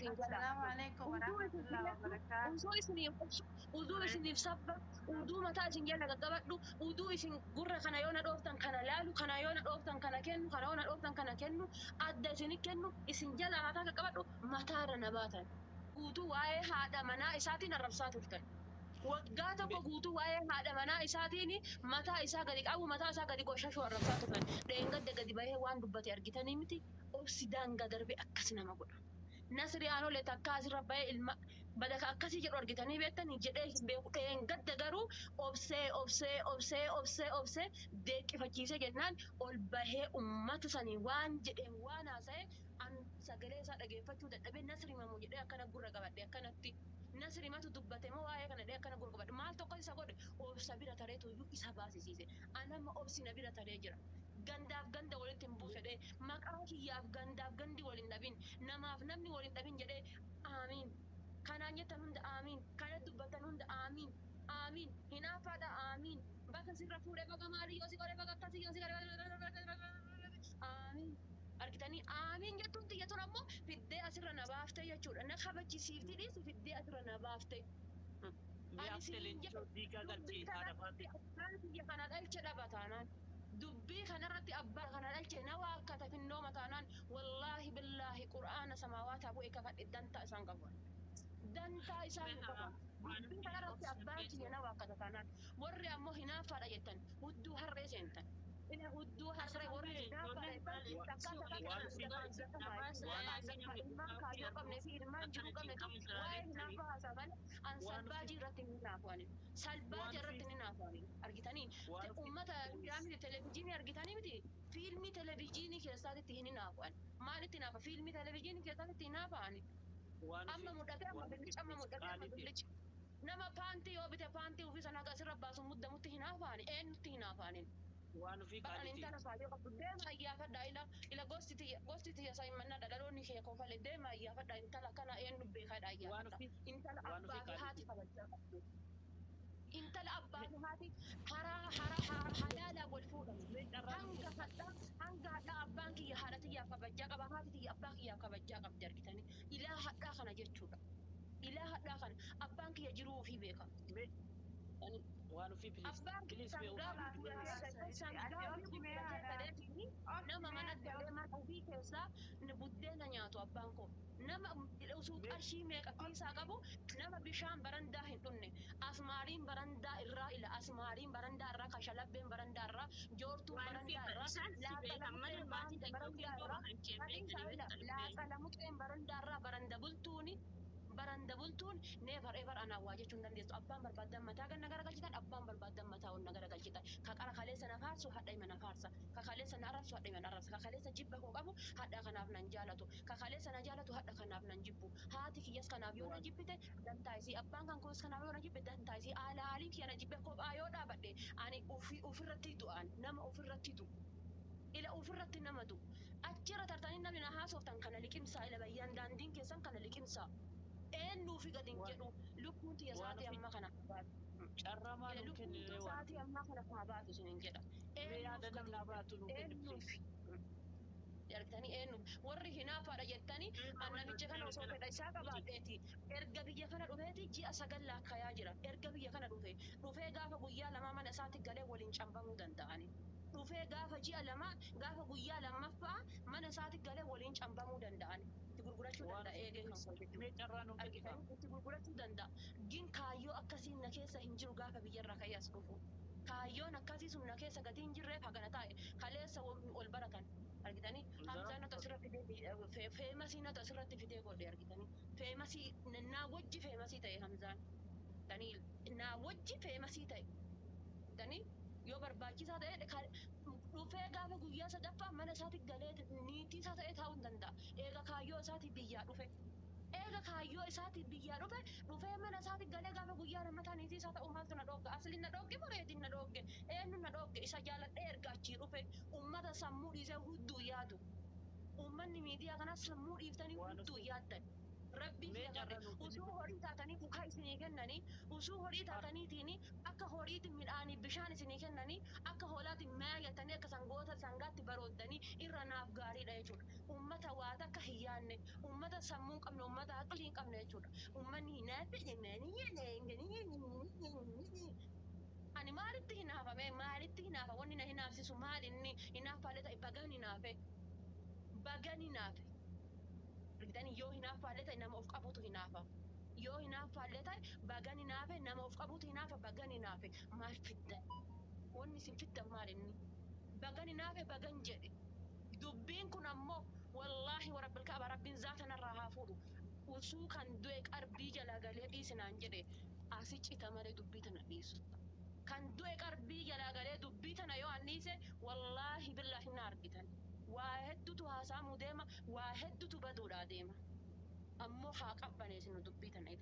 isin jala. السلام عليكم Uduu ورحمة isin الله filadhu, وبركاته. uduu isiniif sabba, uduu mataa isin jala gaggabadhu, uduu isin gurra kana yoo na dhooftan kana laalu, kana yoo na dhooftan kana kennu, kana yoo na dhooftan kana kennu, adda isin kennu, isin jala mataa gaggabadhu, mataarra na baatan. Guutuu waa'ee haadha manaa isaatiin arrabsaa turtan. Waggaa tokko guutuu waa'ee haadha manaa isaatiin mataa isaa gadi qabu, mataa isaa gadi qoshashuu arrabsaa turtan. Dheengadda gadi bahee waan dubbate argitanii miti. Obsi daangaa darbe akkas nama godha. Nasri Aanoolee takka asirra bahee ilma badaka akkasii jedhu argitanii beektanii jedhee hin beeku. Dheengadda garuu obsee deeqifachiisee jennaan ol bahee uummata sanii waan jedheen waan haasa'e an sagalee isaa dhageeffachuu dadhabee Nasri Mamoo jedhee akkana gurra qabadhe akkanatti. Nasri matu dubbate moo waa'ee kana dhee akkana gurra qabadhe maal tokko isa godhe obsa bira tareetu iyyuu isa baasisiise. Anamma obsi na bira taree jira. Gandaaf ganda walitti hin buusedhee maqaa kiyyaaf gandaaf gandi waliin dhabin namaaf namni waliin dhabin jedhee aamiin. Kanaan jettan hunda aamiin. Kana dubbatan hunda aamiin. Aamiin. Hinaafaadha aamiin. Bakka sirra fuudhee baga maalii yoo si godhe baga akkasii yoo si godhe aamiin. Argitanii aamiin jettuun xiyya tura ammoo fiddee asirra na baaftee jechuudha. Na kabachisiifti dhiisu fiddee asirra na baaftee. Ani siin jedhe dubbii kanarratti abbaan kiyya kana dhalche dhaba taanaan. Dubbii kanarratti abbaa kana dhalche na waakkata finnoo mataanaan wallaahi billaahi qura'aana samaawataa bu'ee kakadhe dantaa isaan qabu. Dantaa isaan qabu. Dubbii kanarratti abbaan kiyya na waakkata taanaan. Warri ammoo hinaafaadha jettan hudduu harree seentan. Ina hudduu harree warri hinaafaadha jettan ilmaan kaayyoo qabnee fi ilmaan jiruu qabne waa'ee hinaafa haasaafan an salbaajii irratti ni naafaani. Salbaajii irratti ni naafaani. Argitanii uummata yaamni televezyiinii argitanii miti fiilmii televezyiinii keessaatti hin naafan. Maalitti naafa fiilmii televezyiinii keessaatti hin naafani. Amma mudhatee amma billicha amma mudhatee amma billicha. Nama paantii yoo bite paantii ofii sana asirra baasuun muddamutti hin naafaani. Eenyutti hin naafaani. Waan ofii Bakka qaalitii. intala faayoo qabdu deema iyyaafadhaa ila gosti tiyya saayimannaa dhaloonni kee kofalee deema iyyaafadhaa intala kana eenyu beekadhaa iyyaafadhaa. Intala abbaa fi haati kabajaa qabdu. Intala abbaa fi haati halaalaa wal fuudhamu. Hanga hadhaa abbaan kiyya haadha tiyyaaf kabajaa qaba haati tiyya abbaa kiyyaaf kabajaa qabdi argitanii. Ilaa hadhaa kana jechuudha. Ilaa hadhaa kana abbaan kiyya jiruu ofii beeka. Waan ofii Abbaan bilis nama mana galee ofii keessaa buddeena nyaatu abbaan koo. Nama usuu qarshii meeqa keessaa qabu nama bishaan barandaa hin dhunne. Asmaariin barandaa irraa ila asmaariin barandaa irraa kashalabbeen barandaa irraa joortuun barandaa irraa laaqalamuqeen barandaa irraa baranda bultuun never ever anaawwaa jechuun dandeessu. Abbaan barbaadan mataa ganna garagalchitan abbaan barbaadan mataa onna garagalchitan. Ka qara kaleessa na faarsu hadha hima na faarsa. Ka kaleessa na arrabsu hadha hima na arrabsa. Ka kaleessa jibba koo qabu hadha kanaaf nan jaalatu. Ka kaleessa na jaalatu hadha kanaaf nan jibbu. Haati kiyyas kanaaf yoo na jibbite dantaa isii abbaan kan koos kanaaf yoo na jibbe dantaa isii haala haaliin kiyya na jibbe kophaa yoo dhaabadhe ani ofirratti du'an nama ofirratti du'u. Ila ofirratti nama du'u. Achirra tartanii namni na haasoftan kana liqimsaa ila bayyaan daandiin keessan kana liqimsaa. Eenyuu fi gadi hin jedhu lubbuun tiyya sa'aatii amma kana baatu. carramaa nu Lubbuun kennine waan. sa'aatii ammaa kana kaa baatu isin hin jedha. Mee yaada namnaa baatu nu kenne Eenyuuf please. argitanii eenyuuf warri hinaafaadha jettanii annabicha kana osoo fedha isaa qabaateeti erga biyya kana dhufeeti ji'a 9 laakkayaa jira. Erga biyya kana dhufee gaafa guyyaa lamaa mana isaatti galee waliin cambamuu danda'ani. Dhufee gaafa ji'a lamaa gaafa guyyaa lammaffaa mana isaatti galee waliin cambamuu danda'ani. Itti gurgurachuu danda'a eegee kan hojjetu. Mee carraa nu kenne Argitanii itti gurgurachuu danda'a. Gin kaayyoo akkasii na keessa hin jiru gaafa biyyarra ka'ee as dhufu. Kaayyoon akkasii sun na keessa gatii hin jirreef hagana taa'e kaleessa ol baratan. Argitanii hamzaan natu asirratti fidee feemasii natu asirratti fidee godhe argitanii feemasii naa wajji feemasii ta'e hamzaan tanii naa wajji feemasii ta'e tanii yoo barbaachisaa ta'e dhufee gaafa guyyaa sadaffaa mana isaatti galee niitii isaa ta'e taa'uu hin danda'a eega kaayyoo isaatti biyyaa dhufe. Eega kaayyoo isaatti biyyaa dhufee mana isaatti galee gaafa guyyaa lammataa niitii isaa ta'uu maaltu na dhoogge asliin na dhoogge bareedin na dhoogge eenyu na dhoogge isa jaaladhee erga achii dhufe ummata sammuu dhiisee hudduu yaadu ummanni miidiyaa kanas sammuu dhiiftanii hudduu yaaddan rabbii Mee kiyya agarre usuu horii taatanii muka isinii kennanii usuu horii taataniitiin akka horiitiin midhaanii bishaan isinii kennanii akka hoolaatiin maayatanii akka sangoota sangaatti barooddanii irra naaf gaariidha jechuudha. Uummata waa takka hin yaadne uummata sammuu hin qabne uummata aqlii hin qabne jechuudha. Uummanni hinaafe ani maalitti hinaafame maalitti hinaafa wanni na hinaafsisu maal inni hinaaffaalee ta'e bagan hinaafe bagan hinaafe argitanii yoo hinaaffaalee ta'e nama of qabutu hinaafa yoo hinaaffaalee ta'e bagan hinaafe nama of qabutu hinaafa bagan hinaafe maal fiddan wanni isin fiddan maal inni bagan hinaafe bagan jedhe dubbiin kun ammoo wallaahi warabbil kaaba rabbiin zaatanarraa haa fuudhu usuu kan du'e qarbii jalaa galee dhiisinaan jedhe asi cita malee dubbii tana dhiisu. Kan du'e qarbii jalaa galee dubbii tana yoo anniise wallaahi billaahi na argitan waa hedduutu haasa'amuu deema waa hedduutu baduudhaa deema ammoo haa qabbaneessinu dubbii tana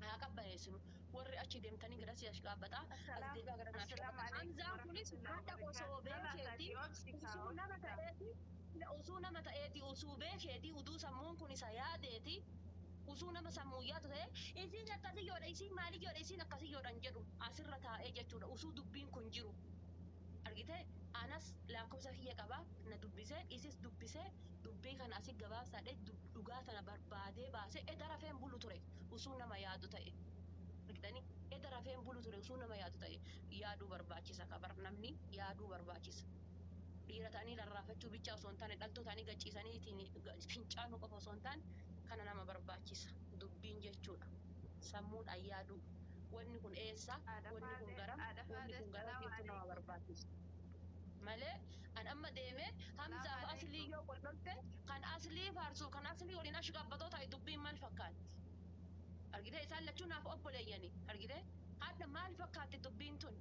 haa qabbaneessinu warri achi deemtanii gara si'achi dhaabbataa as deebi'aa gara naaf hamzaan kunis hadha osoo beekeeti usuu nama ta'eeti usuu beekeeti uduu sammuun kun isa yaadeeti usuu nama sammuu yaadu ta'e isiin akkasii yoodha isiin maali yoodha isiin akkasii yoodhan jedhu asirra taa'ee jechuudha usuu dubbiin kun jiru argite anas lakkoofsa kiyya qabaa na dubbisee isis dubbisee dubbii kana asi gabaabsaadhe dhugaa tana barbaadee baasee eda rafeen bulu ture usuu nama yaadu ta'e argitanii eda rafeen bulu ture usuu nama yaadu ta'e yaaduu barbaachisa kabar namni yaaduu barbaachisa dhiira ta'anii rarraafachuu bicha osoo hin taane dhaltoo ta'anii gachiisanii fincaanuu qofa osoo hin taane kana nama barbaachisa dubbiin jechuudha sammuudhaan yaaduu wanni kun eessa wanni kun garam jechuun nama barbaachisa malee an amma deemee hamzaaf aslii yoo qollolte kan aslii faarsu kan aslii waliin ashi qabbatoo ta'e dubbiin maal fakkaatti argitee isaan lachuu naaf obboleeyyanii argitee hadda maal fakkaatti dubbiin tun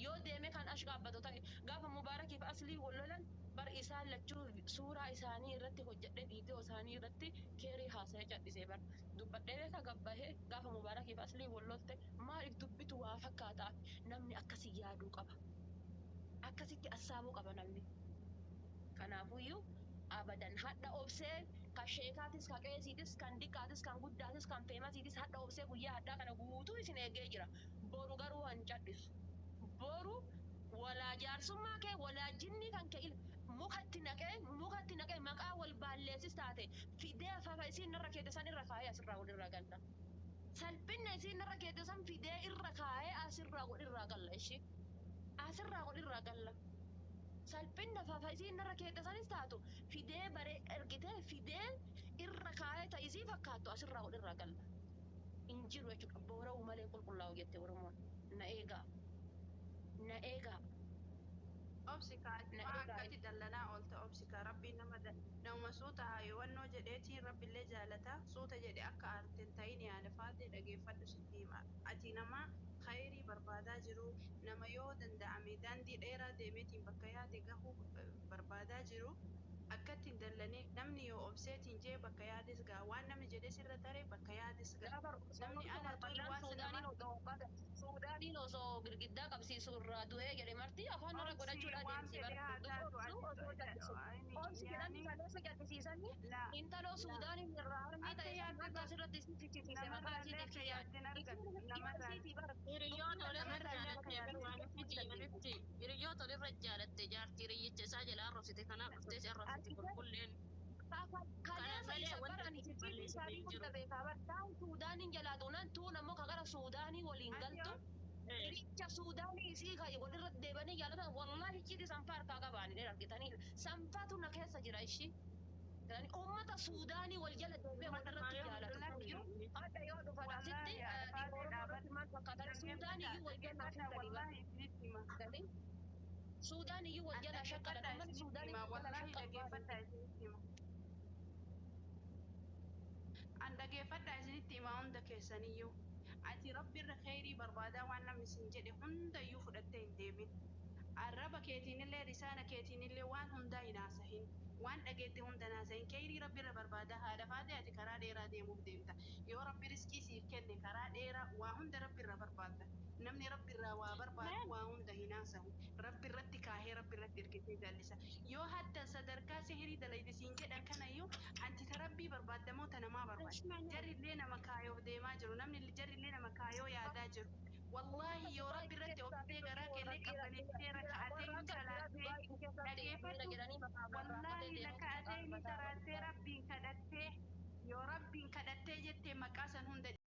yoo deeme kan ashi qabbatoo ta'e gaafa mubaarakiif aslii wallolan bar isaan lachuu suuraa isaanii irratti hojjedhe viidiyoo isaanii irratti keerii haasa'ee cadhisee bar dubbadhee beeka gabbahee gaafa mubaarakiif aslii wallolte maaliif dubbitu waa fakkaataaf namni akkasii yaaduu qaba akkasitti assaabuu qaba namni kanaafuyyuu abadan hadha obsee kan sheekaatis kan qeesiitis kan diqqaatis kan guddaatis kan feemasiitis hadha obsee guyyaa hadhaa kana guutuu isin eegee jira boru garuu han cadhisu boru walaa jaarsummaa kee walaa jinnii kan kee mukatti naqee maqaa wal baalleessis taate fidee afafa isiin irra keete san irra kaayee asirraa walirraa galla salphinna isiin irra keete san fidee irra kaayee asirraa walirraa galla ishee asirraa walirraa galla salphinna afafa isiin irra keete sanis taatu fidee baree ergitee fidee irra kaayee ta'isii fakkaattu asirraa walirraa galla injiru jechuudha boora'uu malee qulqullaa'u jette oromoon na eegaa obsika akkati dallanaa oolte obsika rabbiin nama suuta haayuwannoo jedheetiin rabbiillee jaalata suuta jedhe akka aarteen ta'in yaada faatee dhageeffadhu sitti hima ati nama khayrii barbaadaa jiru nama yoo danda'ame daandii dheeraa deemeetiin bakka yaade gahuu barbaadaa jiru akkattiin dallanii namni yoo obseetiin jee bakka yaades gaa waan namni jedhe sirra taree bakka yaades gaa namni ana tolii waan suudaaniin osoo girgiddaa qabsiisu irraa du'ee jedhe marti afaan irra godhachuudhaan deemsi intaloo suudaaniin irraa harmii ta'e akka asirratti sichisiise maqaa hiriyoota olirra jaalatte jaartii riyyicha isaa jalaa arrabsite kanaaf dhuftee si arrabsite qulqulleen kana malee wanta nuti balleessitee jiru suudaaniin jalaa tuunan tuun ammoo kagara suudaanii waliin galtu hiricha suudaanii isii walirra deebanii jaalatan wallaahi ichiiti sanfaa harkaa qabaanii argitanii sanfaatu na keessa jira ishii ummata suudaanii wal jala deebee walirratti jaalatu hadda yoo dhufan asitti maal fakkaatan suudaanii iyyuu wal jala shakkalii suudaan iyyuu wal jala shakkala man suudaanii wal shakkala an dhageeffadha isinitti himaa hunda keessaniyyuu ati rabbiirra khayrii barbaadaa waan namni isin jedhe hundayyuu fudhattee hin deemin arraba keetiinillee lisaana keetiinillee waan hundaa hin haasahin waan dhageette hunda naasahin khayrii rabbiirra barbaadaa haadha faatee ati karaa dheeraa deemuuf deemta yoo rabbi riskii siif kenne karaa dheeraa waa hunda rabbiirra barbaadda namni rabbiirraa waa barbaadu waa hunda hin haasahu rabbiirratti kaahee rabbiirratti ergitee jaallisa yoo hadda sadarkaa sihirii dalayde siin jedhan kanayyuu anti ta rabbii barbaaddamoo ta namaa barbaadda jarrillee nama kaayoof deemaa jiru namni jarrillee nama kaayoo yaadaa jiru wallahi yoo rabbi irratti oftee garaa keellee qabbaneessee raka'atee hin salaattee dhageeffatu wallahi raka'atee hin salaattee rabbiin kadhattee yoo rabbiin kadhattee jettee maqaa san hunda